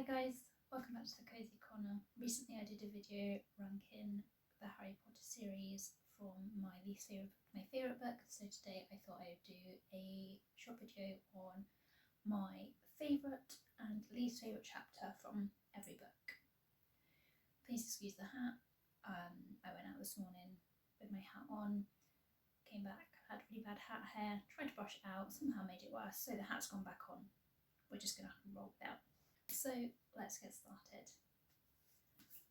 Hi guys, welcome back to the Cozy Corner. Recently I did a video ranking the Harry Potter series from my least favourite book to my favourite book, so today I thought I would do a short video on my favourite and least favourite chapter from every book. Please excuse the hat. I went out this morning with my hat on, came back, had really bad hat hair, tried to brush it out, somehow made it worse, so the hat's gone back on. We're just going to have to roll it out. So let's get started.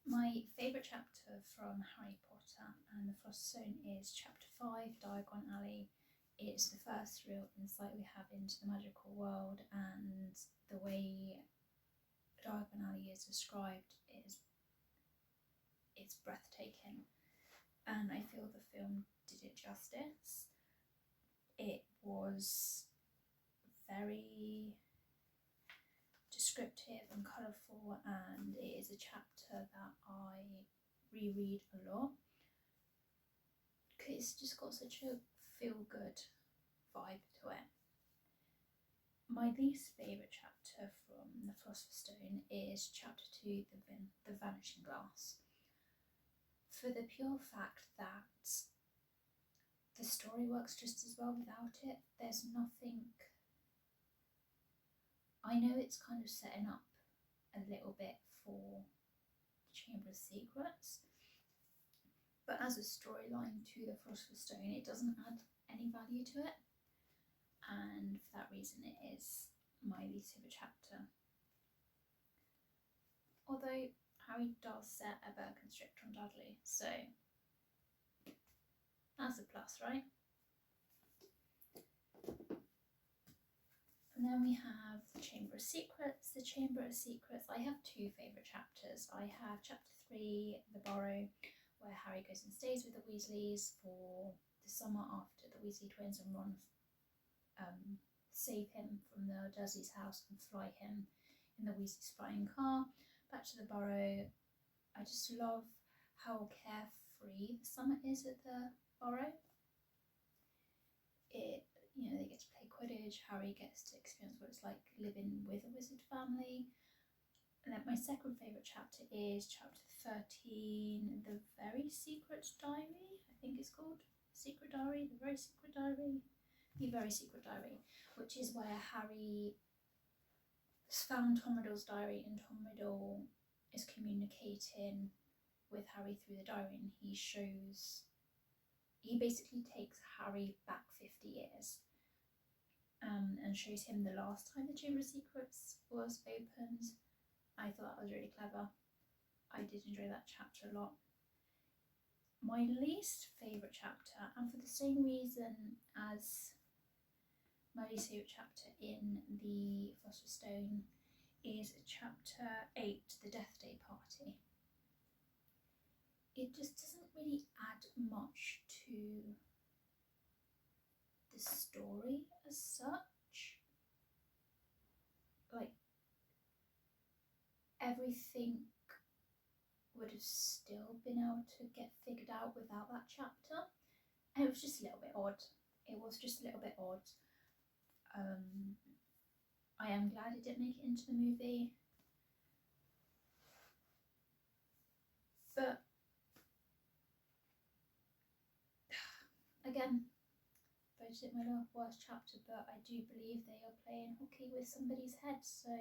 My favourite chapter from Harry Potter and the Philosopher's Stone is chapter 5, Diagon Alley. It's the first real insight we have into the magical world, and the way Diagon Alley is described it's breathtaking, and I feel the film did it justice. It was very descriptive and colourful, and it is a chapter that I reread a lot because it's just got such a feel-good vibe to it. My least favourite chapter from the Philosopher's Stone is chapter 2, the Vanishing Glass, for the pure fact that the story works just as well without it. There's nothing. I know it's kind of setting up a little bit for the Chamber of Secrets, but as a storyline to the Philosopher's Stone, it doesn't add any value to it, and for that reason it is my least favourite chapter. Although Harry does set a boa constrictor on Dudley, so that's a plus, right? And then we have the Chamber of Secrets. The Chamber of Secrets, I have two favourite chapters. I have chapter 3, The Burrow, where Harry goes and stays with the Weasleys for the summer after the Weasley twins and Ron save him from the Dursleys' house and fly him in the Weasley's flying car back to the Burrow. I just love how carefree the summer is at the Burrow. They get to play Quidditch, Harry gets to experience what it's like living with a wizard family. And then my second favourite chapter is chapter 13, The Very Secret Diary, I think it's called. Secret Diary, The Very Secret Diary. The Very Secret Diary, which is where Harry has found Tom Riddle's diary, and Tom Riddle is communicating with Harry through the diary, and he basically takes Harry back 50 years and shows him the last time the Chamber of Secrets was opened. I thought that was really clever. I did enjoy that chapter a lot. My least favourite chapter, and for the same reason as my least favourite chapter in the Philosopher's Stone, is chapter 8, The Death Day Party. It just doesn't really add much to the story as such. Like, everything would have still been able to get figured out without that chapter, and it was just a little bit odd. I am glad it didn't make it into the movie, but again, voted it my worst chapter, but I do believe they are playing hockey with somebody's head, so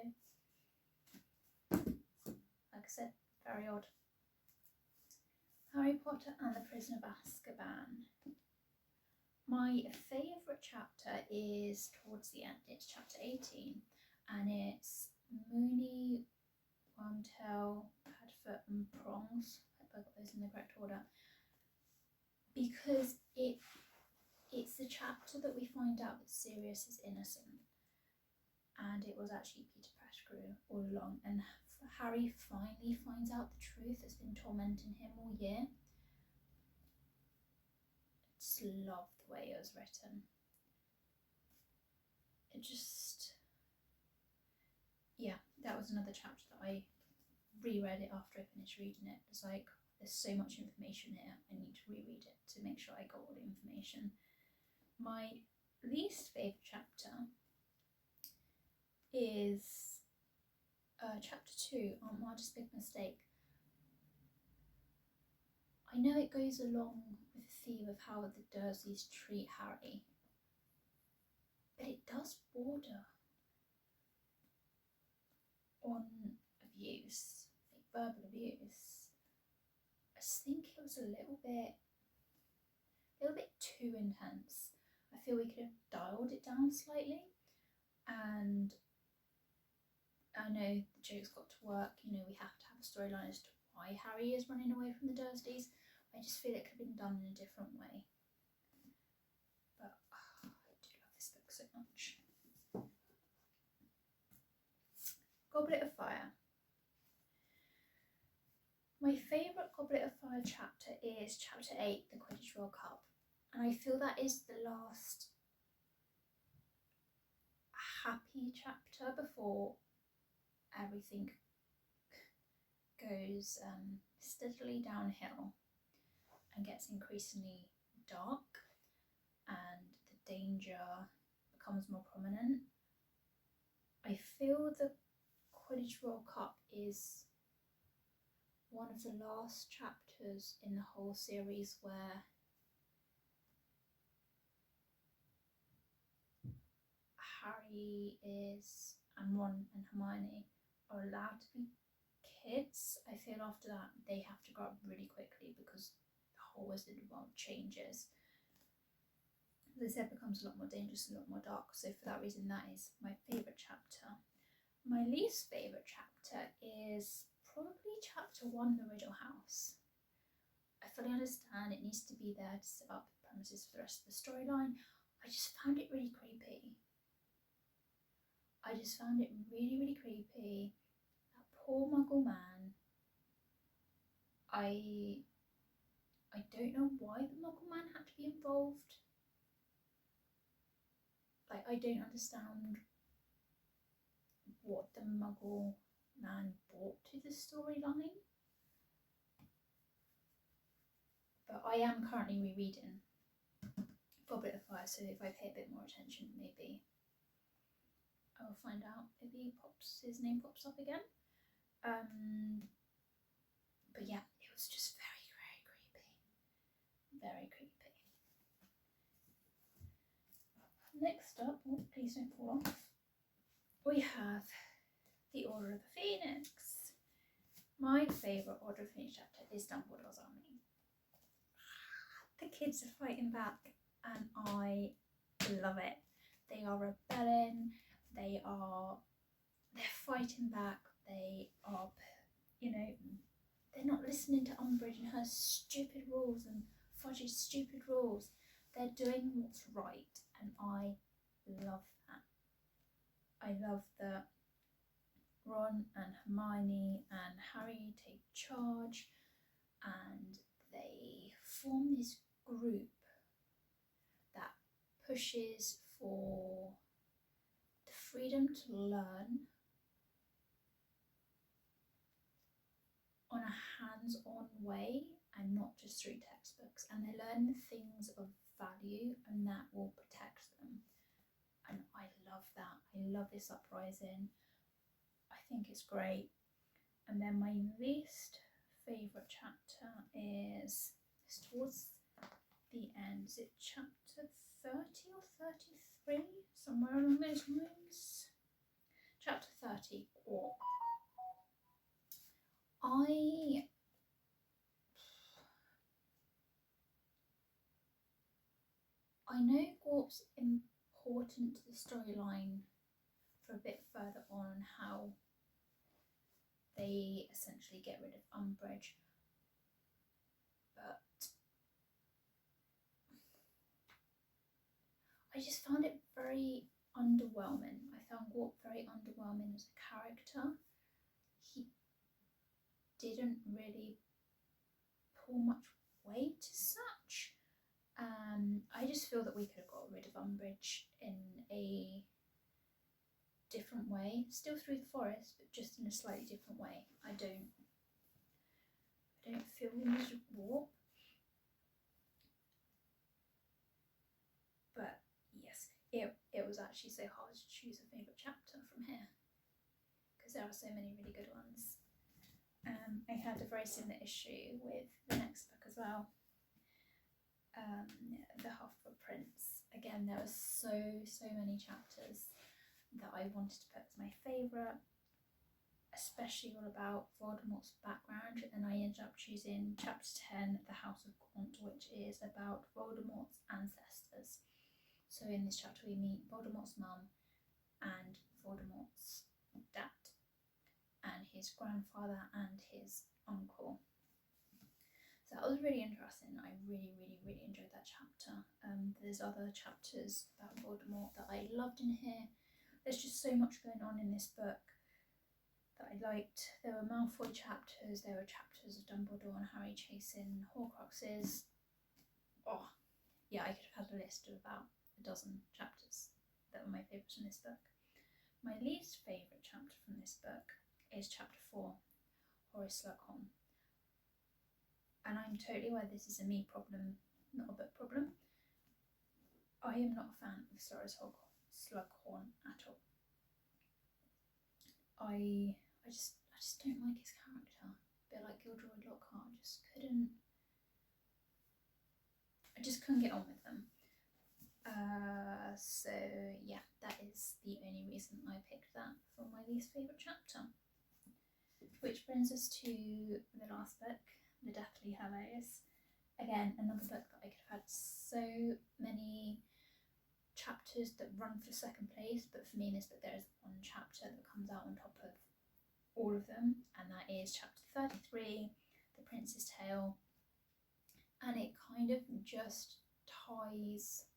like I said, very odd. Harry Potter and the Prisoner of Azkaban. My favourite chapter is towards the end. It's chapter 18, and it's Moony, Wormtail, Padfoot and Prongs. I hope I got those in the correct order, because it's the chapter that we find out that Sirius is innocent, and it was actually Peter Pettigrew all along, and Harry finally finds out the truth that's been tormenting him all year. I just love the way it was written. That was another chapter that I reread it after I finished reading it. It's like, there's so much information here, I need to reread it to make sure I got all the information. My least favourite chapter is chapter 2, Aunt Marge's Big Mistake. I know it goes along with the theme of how the Dursleys treat Harry, but it does border on abuse, like verbal abuse. I just think it was a little bit too intense. I feel we could have dialed it down slightly, and I know the joke's got to work, you know, we have to have a storyline as to why Harry is running away from the Dursleys. I just feel it could have been done in a different way. But I do love this book so much. Goblet of Fire. My favourite Goblet of Fire chapter is chapter 8, the Quidditch World Cup. And I feel that is the last happy chapter before everything goes steadily downhill and gets increasingly dark, and the danger becomes more prominent. I feel the Quidditch World Cup is one of the last chapters in the whole series where Harry and Ron and Hermione are allowed to be kids. I feel after that they have to grow up really quickly because the whole Wizarding World changes. As I said, it becomes a lot more dangerous, a lot more dark. So for that reason, that is my favourite chapter. My least favourite chapter is probably chapter 1, The Riddle House. I fully understand it needs to be there to set up the premises for the rest of the storyline. I just found it really creepy. I just found it really, really creepy. That poor Muggle man. I don't know why the Muggle man had to be involved. Like, I don't understand what the Muggle man brought to the storyline. But I am currently rereading Goblet of Fire, so if I pay a bit more attention, maybe I will find out if his name pops up again. But yeah, it was just very, very creepy. Very creepy. Next up, oh, please don't fall off, we have The Order of the Phoenix. My favourite Order of the Phoenix chapter is Dumbledore's Army. The kids are fighting back and I love it. They are rebelling, they're fighting back, they are, you know, they're not listening to Umbridge and her stupid rules and Fudge's stupid rules. They're doing what's right, and I love that. I love that Ron and Hermione and Harry take charge and they form this group that pushes for the freedom to learn on a hands-on way and not just through textbooks, and they learn the things of value and that will protect them. And I love that. I love this uprising. I think it's great. And then my least favourite chapter is towards the end. Is it chapter 30 or 33? Somewhere along those lines. Chapter 30, Quark. I know Quark's important to the storyline for a bit further on, how they essentially get rid of Umbridge, but I just found it very underwhelming. I found Quark very underwhelming as a character. He didn't really pull much weight as such. I just feel that we could have got rid of Umbridge in a different way, still through the forest, but just in a slightly different way. I don't feel we needed Warp, but yes, it was actually so hard to choose a favourite chapter from here, because there are so many really good ones. I had a very similar issue with the next book as well, The Half-Blood Prince. Again, there were so many chapters that I wanted to put as my favourite, especially all about Voldemort's background, and I ended up choosing chapter 10, The House of Gaunt, which is about Voldemort's ancestors. So in this chapter we meet Voldemort's mum and Voldemort's dad and his grandfather and his uncle. So that was really interesting. I really enjoyed that chapter. There's other chapters about Voldemort that I loved in here. There's just so much going on in this book that I liked. There were Malfoy chapters, there were chapters of Dumbledore and Harry chasing Horcruxes. Oh, yeah, I could have had a list of about a dozen chapters that were my favourites in this book. My least favourite chapter from this book is chapter 4, Horace Slughorn. And I'm totally aware this is a me problem, not a book problem. I am not a fan of Horace Slughorn at all. I just don't like his character. A bit like Gilderoy Lockhart, I just couldn't get on with them. So yeah, that is the only reason I picked that for my least favourite chapter. Which brings us to the last book, The Deathly Hallows. Again, another book that I could have had so many chapters that run for second place, but for me in this book there is one chapter that comes out on top of all of them, and that is chapter 33, The Prince's Tale. And it kind of just ties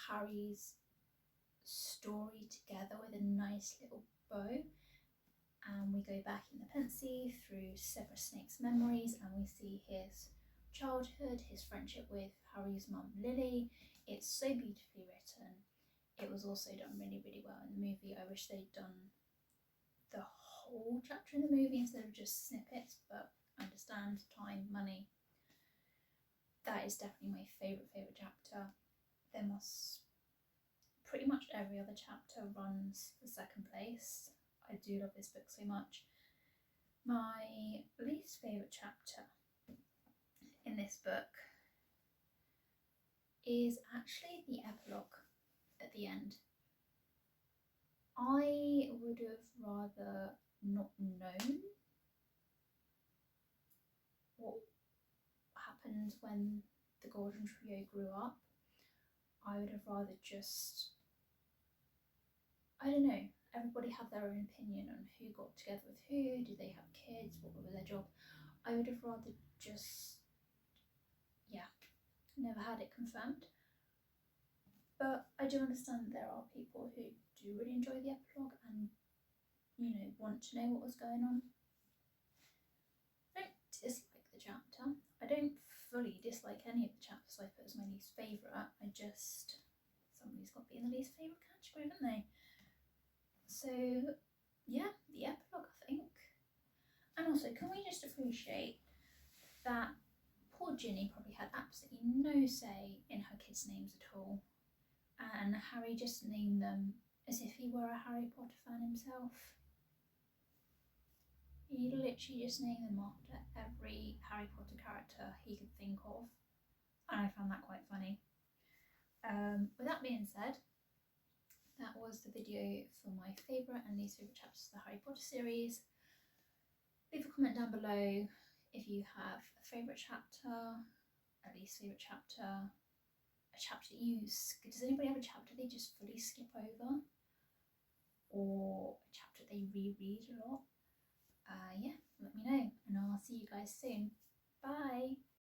Harry's story together with a nice little bow, and we go back in the Pensieve through Severus Snape's memories, and we see his childhood, his friendship with Harry's mum Lily. It's so beautifully written. It was also done really well in the movie. I wish they'd done the whole chapter in the movie instead of just snippets, but I understand, time, money. That is definitely my favourite chapter. Pretty much every other chapter runs for second place. I do love this book so much. My least favourite chapter in this book is actually the epilogue at the end. I would have rather not known what happened when the Golden Trio grew up. I would have rather just, I don't know, everybody had their own opinion on who got together with who, did they have kids, what were their job. I would have rather just, never had it confirmed. But I do understand that there are people who do really enjoy the epilogue and, want to know what was going on. I don't dislike the chapter. I don't fully dislike any of the chapters I put as my least favourite. Somebody's got to be in the least favourite category, haven't they? So yeah, the epilogue, I think. And also, can we just appreciate that poor Ginny probably had absolutely no say in her kids' names at all, and Harry just named them as if he were a Harry Potter fan himself. He literally just named them after every Harry Potter character he could think of, and I found that quite funny. With that being said, that was the video for my favourite and least favourite chapters of the Harry Potter series. Leave a comment down below if you have a favourite chapter, a least favourite chapter, a chapter does anybody have a chapter they just fully skip over, or a chapter they reread a lot? Yeah, let me know, and I'll see you guys soon. Bye!